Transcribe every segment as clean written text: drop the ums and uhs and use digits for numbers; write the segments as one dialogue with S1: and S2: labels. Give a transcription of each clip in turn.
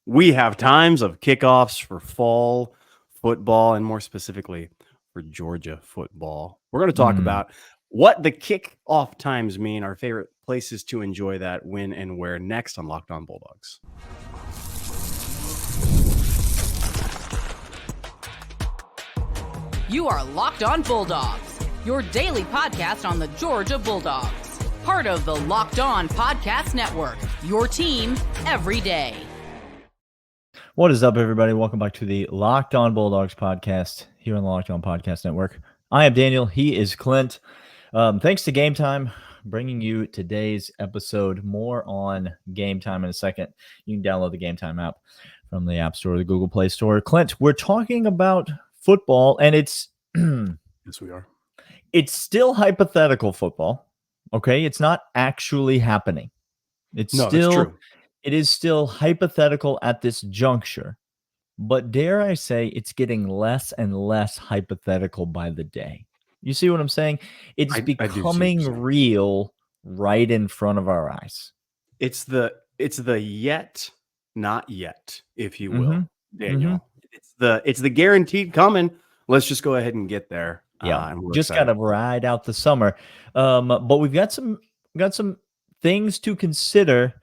S1: We have times of kickoffs for fall football and more specifically for Georgia football. We're going to talk about what the kickoff times mean, our favorite places to enjoy that, when and where, next on Locked On Bulldogs.
S2: You are Locked On Bulldogs, your daily podcast on the Georgia Bulldogs. Part of the Locked On Podcast Network, your team every day.
S3: What is up, everybody? Welcome back to the Locked On Bulldogs podcast here on the Locked On Podcast Network. I am Daniel. He is Clint. Thanks to Game Time, bringing you today's episode. More on Game Time in a second. You can download the Game Time app from the App Store or the Google Play Store. Clint, we're talking about football, and it's
S1: Yes, we are.
S3: It's still hypothetical football. Okay, it's not actually happening. That's true. It is still hypothetical at this juncture, but dare I say it's getting less and less hypothetical by the day. You see what I'm saying? It's becoming real right in front of our eyes.
S1: It's the yet not yet, if you will, Daniel. It's the guaranteed coming. Let's just go ahead and get there.
S3: Yeah, just got to ride out the summer. But we've got some things to consider.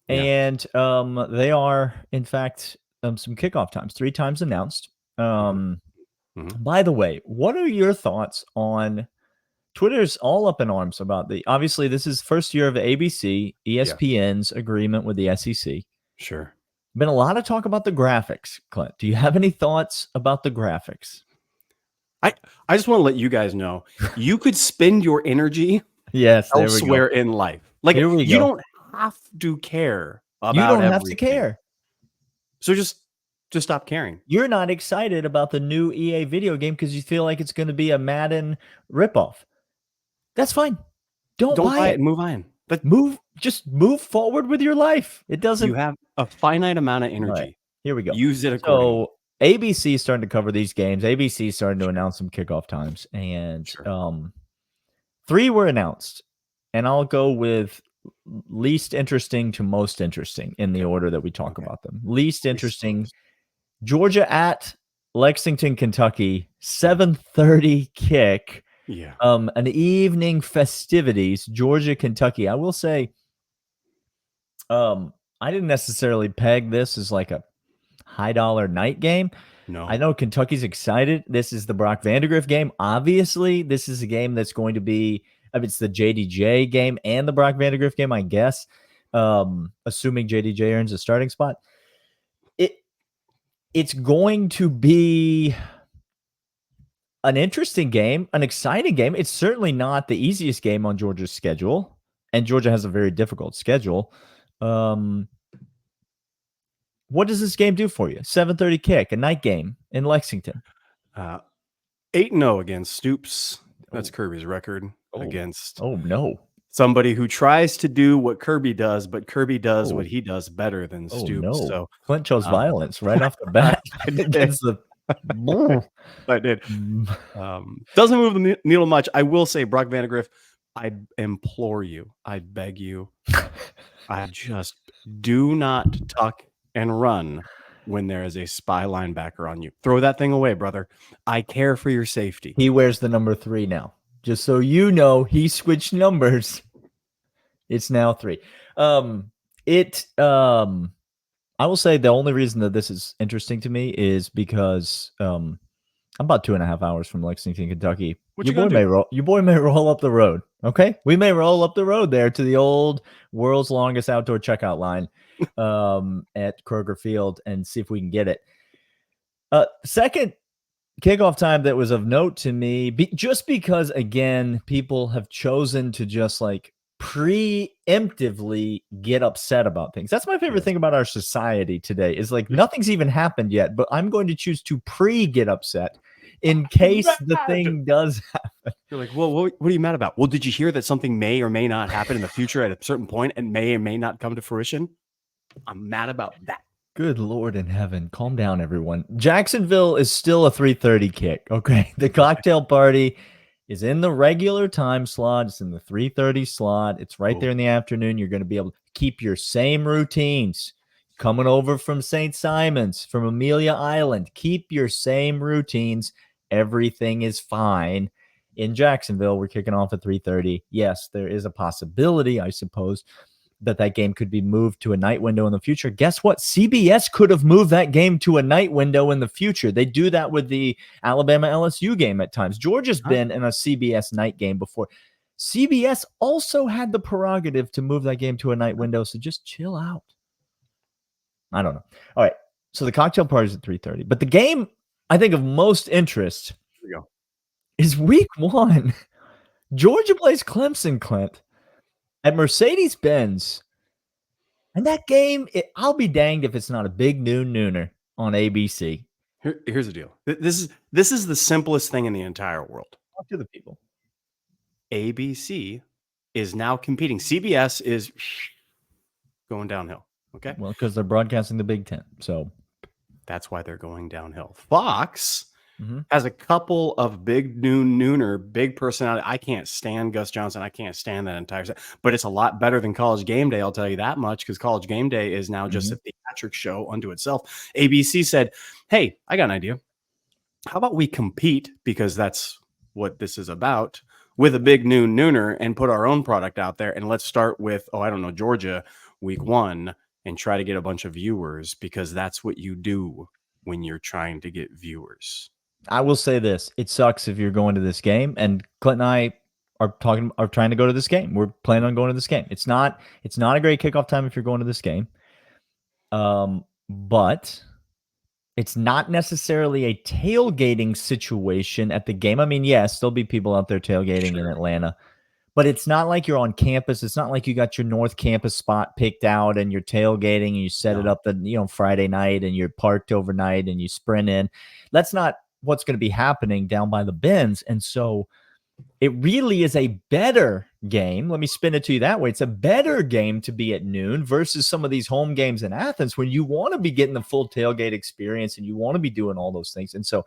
S3: And they are, in fact, some kickoff times, 3 times announced. By the way, what are your thoughts on Twitter's all up in arms about obviously this is first year of ABC, ESPN's agreement with the SEC.
S1: Sure.
S3: Been a lot of talk about the graphics, Clint. Do you have any thoughts about the graphics?
S1: I just want to let you guys know, you could spend your energy elsewhere in life. Like, you don't have to care about everything. You don't have to care. So just stop caring.
S3: You're not excited about the new EA video game because you feel like it's going to be a Madden ripoff. That's fine. Don't buy it.
S1: Move on. But
S3: just move forward with your life. It doesn't.
S1: You have a finite amount of energy.
S3: Right. Here we go.
S1: Use it accordingly.
S3: So ABC is starting to cover these games. ABC is starting to announce some kickoff times, and 3 were announced. And I'll go with least interesting to most interesting in the order that we talk about them. Least interesting, Georgia at Lexington, Kentucky, 7:30 kick.
S1: Yeah.
S3: An evening festivities, Georgia, Kentucky. I will say, I didn't necessarily peg this as like a high dollar night game.
S1: No.
S3: I know Kentucky's excited. This is the Brock Vandagriff game. Obviously, this is a game that's going to be, it's the JDJ game and the Brock Vandagriff game, I guess. Assuming JDJ earns a starting spot. It's going to be an interesting game, an exciting game. It's certainly not the easiest game on Georgia's schedule, and Georgia has a very difficult schedule. What does this game do for you? 7:30 kick, a night game in Lexington.
S1: 8-0 against Stoops. That's Kirby's record against
S3: no.
S1: somebody who tries to do what Kirby does, but Kirby does what he does better than Stoops.
S3: No.
S1: So
S3: Clint chose violence right off the bat.
S1: I did. Doesn't move the needle much. I will say, Brock Vandagriff, I implore you, I beg you, I just do not tuck and run when there is a spy linebacker on you. Throw that thing away, brother. I care for your safety.
S3: He wears the number 3 now. Just so you know, he switched numbers. It's now 3. I will say the only reason that this is interesting to me is because I'm about 2.5 hours from Lexington, Kentucky. Your boy may roll up the road. Okay, we may roll up the road there to the old world's longest outdoor checkout line at Kroger Field and see if we can get it. Second kickoff time that was of note to me, just because, again, people have chosen to just like preemptively get upset about things. That's my favorite thing about our society today is like nothing's even happened yet, but I'm going to choose to get upset in case the thing does happen.
S1: You're like, well, what are you mad about? Well, did you hear that something may or may not happen in the future at a certain point and may or may not come to fruition? I'm mad about that.
S3: Good Lord in heaven. Calm down, everyone. Jacksonville is still a 3:30 kick, okay? The cocktail party is in the regular time slot. It's in the 3:30 slot. It's right there in the afternoon. You're going to be able to keep your same routines. coming over from St. Simon's, from Amelia Island. Keep your same routines. Everything is fine. In Jacksonville, we're kicking off at 3:30. Yes, there is a possibility, I suppose, that game could be moved to a night window in the future. Guess what? CBS could have moved that game to a night window in the future. They do that with the Alabama LSU game at times. Georgia's been in a CBS night game before. CBS also had the prerogative to move that game to a night window, so just chill out. I don't know. All right, so the cocktail party is at 3:30, but the game I think of most interest is week 1. Georgia plays Clemson, Clint, at Mercedes-Benz. And that game, I'll be danged if it's not a big nooner on ABC.
S1: Here's the deal. This is the simplest thing in the entire world.
S3: Talk to the people.
S1: ABC is now competing. CBS is going downhill. Okay.
S3: Well, because they're broadcasting the Big Ten. So
S1: that's why they're going downhill. Fox has a couple of big nooner, big personality. I can't stand Gus Johnson. I can't stand that entire set. But it's a lot better than College Game Day, I'll tell you that much, because College Game Day is now just a theatric show unto itself. ABC said, hey, I got an idea. How about we compete, because that's what this is about, with a big nooner and put our own product out there. And let's start with, Georgia week 1 and try to get a bunch of viewers, because that's what you do when you're trying to get viewers.
S3: I will say this. It sucks if you're going to this game, and Clint and I are trying to go to this game. We're planning on going to this game. It's not a great kickoff time if you're going to this game. But it's not necessarily a tailgating situation at the game. I mean, yes, there'll be people out there tailgating in Atlanta, but it's not like you're on campus. It's not like you got your North Campus spot picked out and you're tailgating and you set it up Friday night and you're parked overnight and you sprint in. That's not what's going to be happening down by the bins. And so it really is a better game. Let me spin it to you that way. It's a better game to be at noon versus some of these home games in Athens when you want to be getting the full tailgate experience and you want to be doing all those things. And so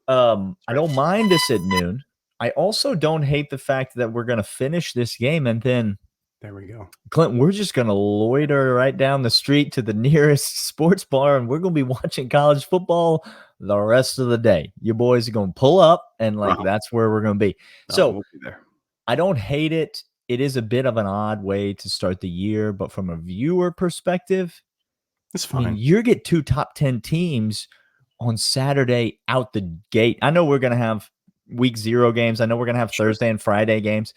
S3: I don't mind this at noon. I also don't hate the fact that we're going to finish this game and then
S1: there we go.
S3: Clint, we're just going to loiter right down the street to the nearest sports bar and we're going to be watching college football the rest of the day. Your boys are going to pull up and that's where we're going to be. So
S1: we'll be there.
S3: I don't hate it. It is a bit of an odd way to start the year, but from a viewer perspective,
S1: it's fine.
S3: I mean, you get 2 top 10 teams on Saturday out the gate. I know we're going to have week 0 games. I know we're going to have Thursday and Friday games.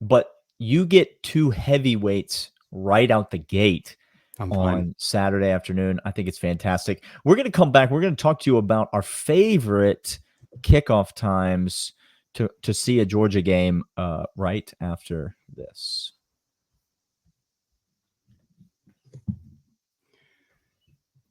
S3: But you get 2 heavyweights right out the gate on Saturday afternoon. I think it's fantastic. We're going to come back. We're going to talk to you about our favorite kickoff times to see a Georgia game right after this.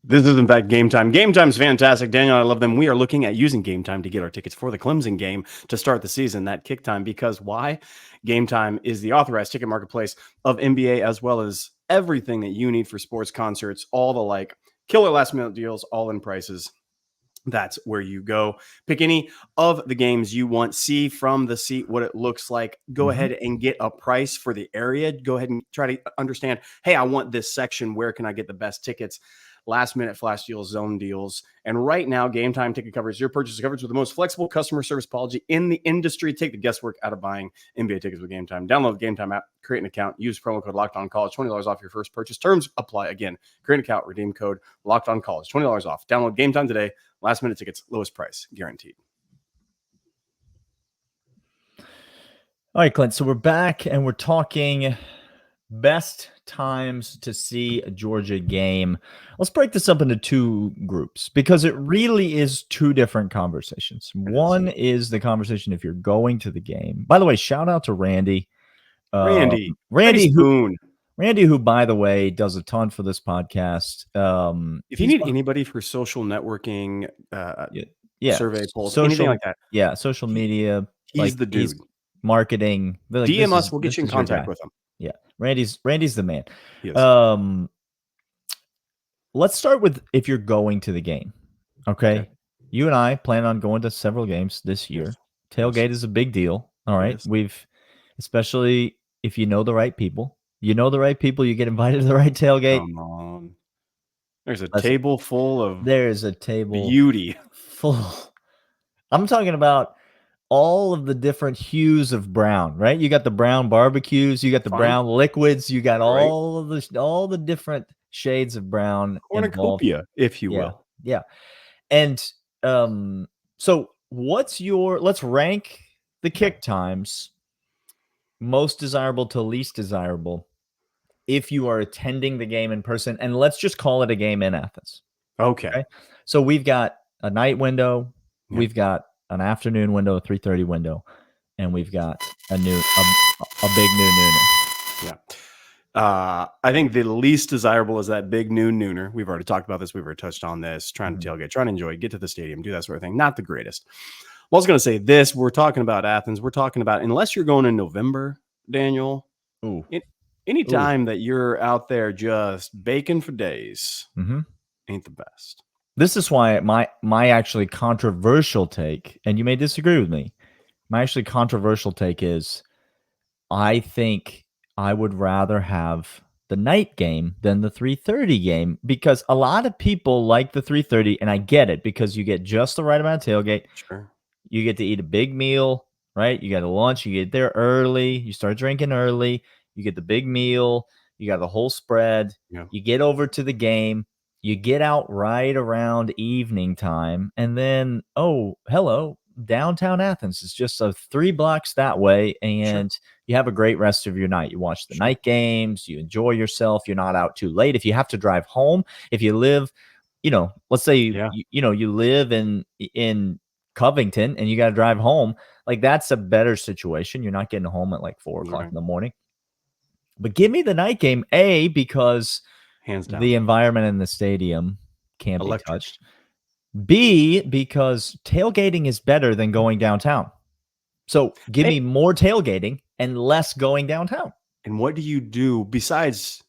S1: This is, in fact, Game Time. Game Time's fantastic. Daniel, I love them. We are looking at using Game Time to get our tickets for the Clemson game to start the season, that kick time, because why? Game Time is the authorized ticket marketplace of NBA, as well as everything that you need for sports, concerts, all the killer last-minute deals, all-in prices. That's where you go. Pick any of the games you want. See from the seat what it looks like. Go ahead and get a price for the area. Go ahead and try to understand, hey, I want this section. Where can I get the best tickets? Last minute flash deals, zone deals. And right now, Game Time ticket covers your purchase coverage with the most flexible customer service policy in the industry. Take the guesswork out of buying NBA tickets with Game Time. Download the Game Time app, create an account, use promo code LOCKEDONCollege, $20 off your first purchase. Terms apply. Again, create an account, redeem code LOCKEDONCollege, $20 off. Download Game Time today. Last minute tickets, lowest price, guaranteed.
S3: All right, Clint. So we're back and we're talking best times to see a Georgia game. Let's break this up into 2 groups because it really is 2 different conversations. One is the conversation if you're going to the game. By the way, shout out to Randy. Randy, who, by the way, does a ton for this podcast.
S1: If you need anybody for social networking, survey polls, anything like that.
S3: Yeah, social media.
S1: He's the dude.
S3: He's marketing.
S1: DM us. We'll get you in contact with him.
S3: Yeah, Randy's the man. Yes. Let's start with if you're going to the game. Okay. You and I plan on going to several games this year. Yes. Tailgate is a big deal. All right. Yes. Especially if you know the right people. You know the right people. You get invited to the right tailgate.
S1: Come on. There's a table full of
S3: There's a table
S1: beauty.
S3: full. I'm talking about all of the different hues of brown, right? You got the brown barbecues, you got the brown liquids, you got all the different shades of brown involved.
S1: Cornucopia, if you will.
S3: Yeah. And so let's rank the kick times most desirable to least desirable if you are attending the game in person, and let's just call it a game in Athens.
S1: Okay.
S3: So we've got a night window, we've got an afternoon window, a 3:30 window, and we've got a big noon nooner.
S1: Yeah. I think the least desirable is that big noon nooner. We've already talked about this. We've already touched on this. Trying to tailgate, trying to enjoy, get to the stadium, do that sort of thing. Not the greatest. I was going to say this. We're talking about Athens. We're talking about, unless you're going in November, Daniel, any time that you're out there just baking for days ain't the best.
S3: This is why my actually controversial take, and you may disagree with me, my actually controversial take is I think I would rather have the night game than the 3:30 game, because a lot of people like the 3:30, and I get it, because you get just the right amount of tailgate.
S1: Sure.
S3: You get to eat a big meal, right? You got a lunch, you get there early, you start drinking early, you get the big meal, you got the whole spread, you get over to the game, you get out right around evening time, and then, oh, hello, downtown Athens is just 3 blocks that way, and you have a great rest of your night. You watch the night games, you enjoy yourself, you're not out too late. If you have to drive home, if you live, let's say you live in Covington and you got to drive home, like that's a better situation. You're not getting home at like 4 o'clock in the morning. But give me the night game, A, because
S1: hands down
S3: the environment in the stadium can't be touched. B, because tailgating is better than going downtown. So give me more tailgating and less going downtown.
S1: And what do you do besides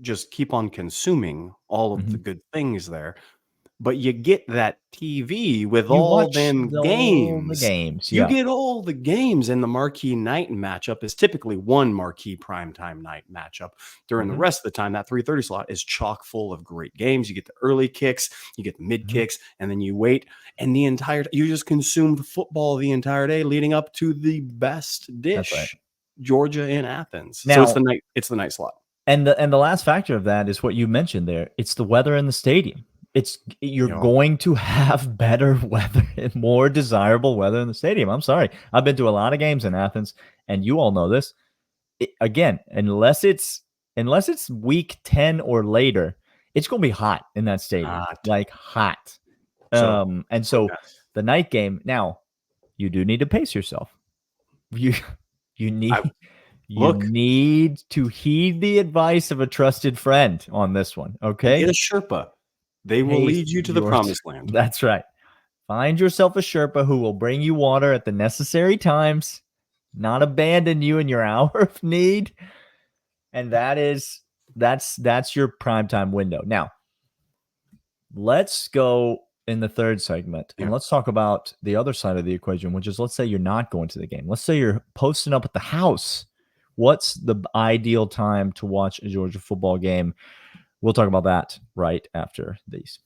S1: just keep on consuming all of the good things there? But you get that TV with all them games. You get all the games, and the marquee night matchup is typically one marquee primetime night matchup. During the rest of the time, that 3:30 slot is chock full of great games. You get the early kicks, you get the mid kicks, and then you wait. And you just consumed football the entire day leading up to the best dish, Georgia in Athens.
S3: Now,
S1: so it's the night slot.
S3: And the last factor of that is what you mentioned there. It's the weather in the stadium. You're going to have better weather and more desirable weather in the stadium. I'm sorry. I've been to a lot of games in Athens, and you all know this. Again, unless it's week 10 or later, it's going to be hot in that stadium. Like hot. And so the night game, now you do need to pace yourself. You need to heed the advice of a trusted friend on this one. Okay.
S1: Get a Sherpa. They will lead you to the promised land.
S3: That's right. Find yourself a Sherpa who will bring you water at the necessary times, not abandon you in your hour of need. And that's your primetime window. Now, let's go in the third segment and let's talk about the other side of the equation, which is, let's say you're not going to the game. Let's say you're posting up at the house. What's the ideal time to watch a Georgia football game? We'll talk about that right after these.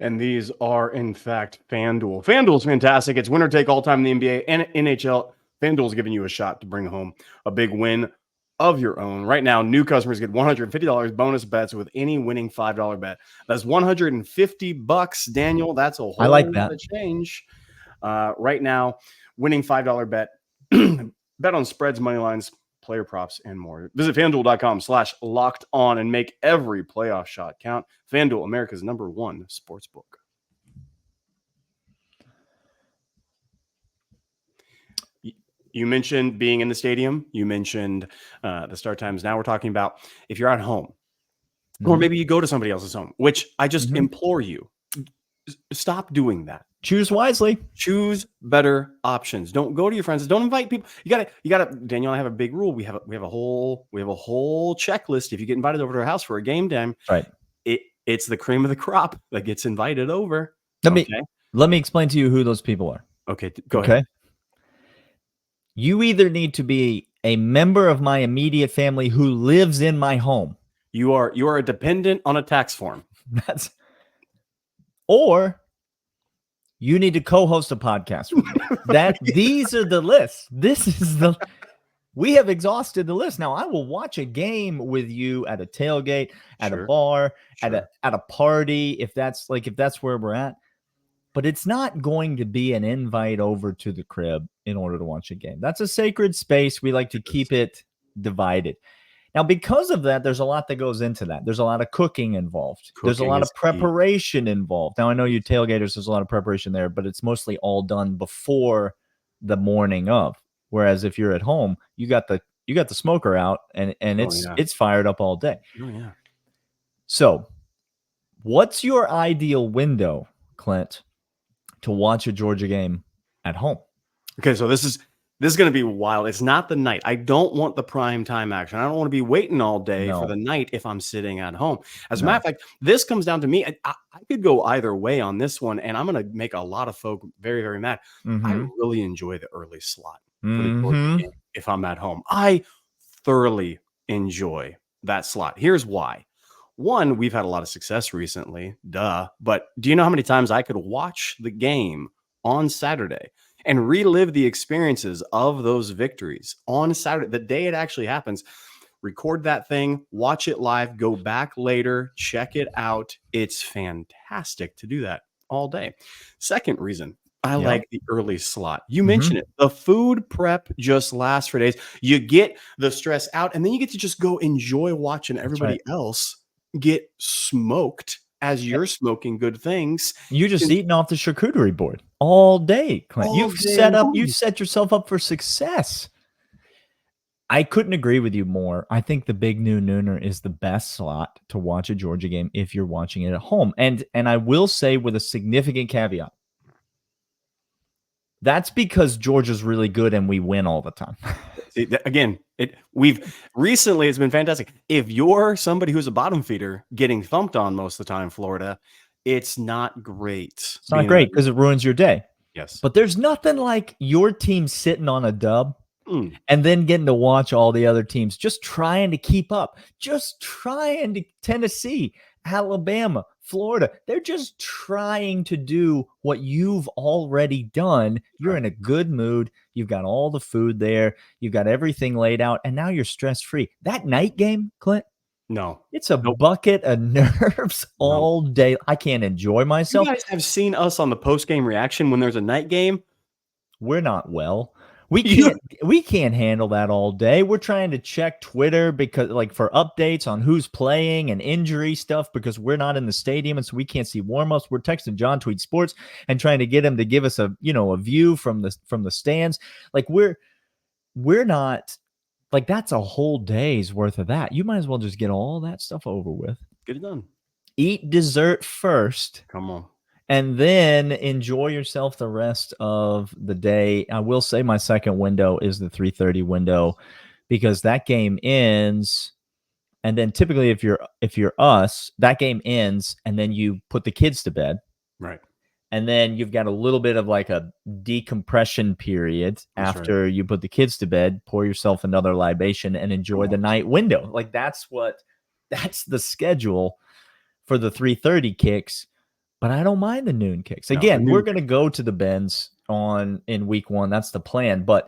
S1: And these are, in fact, FanDuel. FanDuel is fantastic. It's winner take all time in the NBA and NHL. FanDuel is giving you a shot to bring home a big win of your own. Right now, new customers get $150 bonus bets with any winning $5 bet. That's $150, Daniel. That's a whole lot of change. Right now, winning $5 bet. Bet on spreads, money lines, player props, and more. Visit FanDuel.com/locked-on and make every playoff shot count. FanDuel, America's #1 sportsbook. You mentioned being in the stadium. You mentioned the start times. Now we're talking about if you're at home, or maybe you go to somebody else's home, which I just implore you, stop doing that.
S3: Choose wisely.
S1: Choose better options. Don't go to your friends. Don't invite people. You gotta. Daniel and I have a big rule. We have a whole checklist. If you get invited over to our house for a game time,
S3: right?
S1: It's the cream of the crop that gets invited over.
S3: Let me explain to you who those people are.
S1: Okay, go ahead.
S3: You either need to be a member of my immediate family who lives in my home.
S1: You are a dependent on a tax form.
S3: Or you need to co-host a podcast with me. These are the lists. We have exhausted the list. Now I will watch a game with you at a tailgate, at a bar, at a party, if that's where we're at. But it's not going to be an invite over to the crib in order to watch a game. That's a sacred space. We like to keep it divided. Now, because of that, there's a lot that goes into that. There's a lot of cooking involved. There's a lot of preparation involved. Now, I know you tailgaters, there's a lot of preparation there, but it's mostly all done before the morning of. Whereas if you're at home, you got the smoker out and it's fired up all day.
S1: Oh, yeah.
S3: So, what's your ideal window, Clint, to watch a Georgia game at home?
S1: Okay, so this is going to be wild. It's not the night. I don't want the prime time action. I don't want to be waiting all day for the night if I'm sitting at home. As a matter of fact, this comes down to me. I could go either way on this one, and I'm going to make a lot of folk very, very mad. I really enjoy the early slot for the Georgia game if I'm at home. I thoroughly enjoy that slot. Here's why. One, we've had a lot of success recently, but do you know how many times I could watch the game on Saturday and relive the experiences of those victories on Saturday, the day it actually happens? Record that thing, watch it live, go back later, check it out. It's fantastic to do that all day. Second reason, I like the early slot. You mentioned it. The food prep just lasts for days. You get the stress out, and then you get to just go enjoy watching everybody else get smoked as you're smoking good things.
S3: You're just eating off the charcuterie board all day, Clint. You set yourself up for success. I couldn't agree with you more. I think the big nooner is the best slot to watch a Georgia game if you're watching it at home. And I will say with a significant caveat. That's because Georgia's really good and we win all the time.
S1: Again, it's been fantastic. If you're somebody who's a bottom feeder getting thumped on most of the time, Florida, it's not great.
S3: It's not great because it ruins your day.
S1: Yes.
S3: But there's nothing like your team sitting on a dub and then getting to watch all the other teams just trying to keep up, just trying to Tennessee, Alabama, Florida. They're just trying to do what you've already done. You're in a good mood. You've got all the food there. You've got everything laid out, and now you're stress-free. That night game, Clint,
S1: no,
S3: it's a bucket of nerves all day. I can't enjoy myself.
S1: You guys have seen us on the post-game reaction when there's a night game.
S3: We're not well. We can't handle that all day. We're trying to check Twitter because for updates on who's playing and injury stuff because we're not in the stadium and so we can't see warm-ups. We're texting John Tweet Sports and trying to get him to give us a view from the stands. We're not that's a whole day's worth of that. You might as well just get all that stuff over with.
S1: Get it done.
S3: Eat dessert first.
S1: Come on.
S3: And then enjoy yourself the rest of the day. I will say my second window is the 3:30 window because that game ends. And then typically if you're us, that game ends and then you put the kids to bed.
S1: Right.
S3: And then you've got a little bit of a decompression period after you put the kids to bed, pour yourself another libation and enjoy the night window. That's the schedule for the 3:30 kicks. But I don't mind the noon kicks. Again, we're going to go to the Bends in week 1. That's the plan. But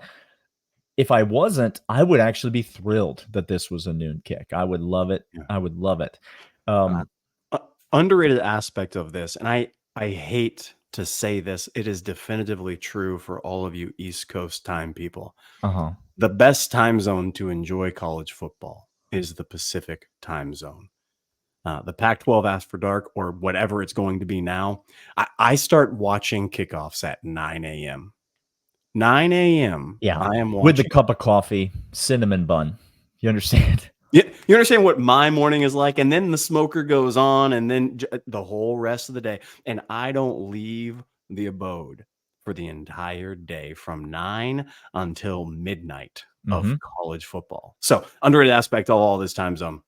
S3: if I wasn't, I would actually be thrilled that this was a noon kick. I would love it. Yeah. I would love it.
S1: Underrated aspect of this, and I hate to say this, it is definitively true for all of you East Coast time people. The best time zone to enjoy college football is the Pacific time zone. The Pac-12 asked for dark or whatever it's going to be now. I start watching kickoffs at 9 a.m. 9 a.m.
S3: Yeah,
S1: I am watching.
S3: With the cup of coffee, cinnamon bun. You understand?
S1: Yeah, you understand what my morning is like? And then the smoker goes on and then the whole rest of the day. And I don't leave the abode for the entire day from 9 until midnight of college football. So underrated aspect of all this time zone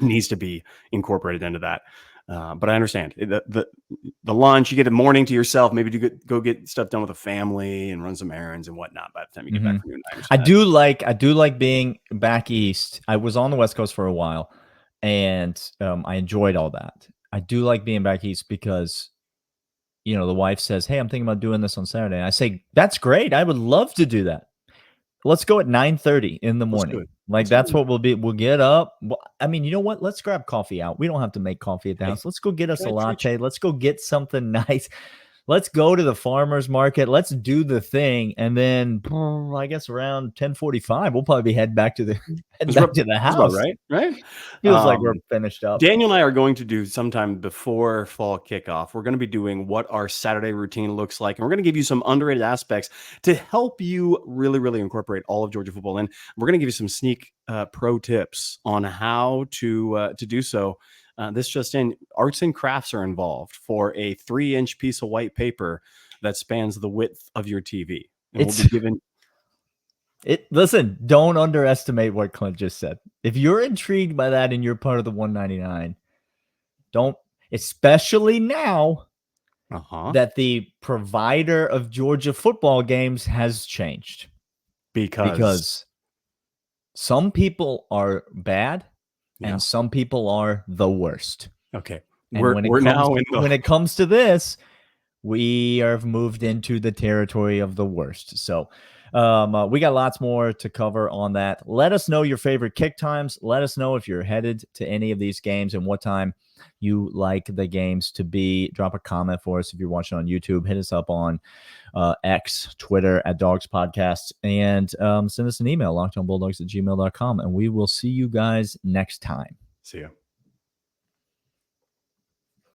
S1: needs to be incorporated into that. But I understand the lunch, you get a morning to yourself. Maybe you go get stuff done with the family and run some errands and whatnot by the time you get back from noon.
S3: I do like being back east. I was on the West Coast for a while, and I enjoyed all that. I do like being back east because, you know, the wife says, "Hey, I'm thinking about doing this on Saturday." I say, "That's great. I would love to do that. Let's go at 9:30 in the morning." Like, that's what we'll be. We'll get up. Well, I mean, you know what? Let's grab coffee out. We don't have to make coffee at the house. Let's go get us a latte. Let's go get something nice. Let's go to the farmer's market. Let's do the thing. And then I guess around 10:45, we'll probably be heading back to the house.
S1: Right.
S3: Feels like we're finished up.
S1: Daniel and I are going to do sometime before fall kickoff. We're going to be doing what our Saturday routine looks like. And we're going to give you some underrated aspects to help you really, really incorporate all of Georgia football in. We're going to give you some sneak pro tips on how to do so. This just in, arts and crafts are involved for a 3-inch piece of white paper that spans the width of your TV. And we'll be given.
S3: Listen, don't underestimate what Clint just said. If you're intrigued by that and you're part of the 199, don't, especially now that the provider of Georgia football games has changed. Because some people are bad. And some people are the worst.
S1: Okay.
S3: When it comes to this, we have moved into the territory of the worst. So we got lots more to cover on that. Let us know your favorite kick times. Let us know if you're headed to any of these games and what time you like the games to be. Drop a comment for us if you're watching on YouTube. Hit us up on X, Twitter at Dawgs Podcast, and send us an email, lockedonbulldogs@gmail.com, and we will see you guys next time.
S1: See ya.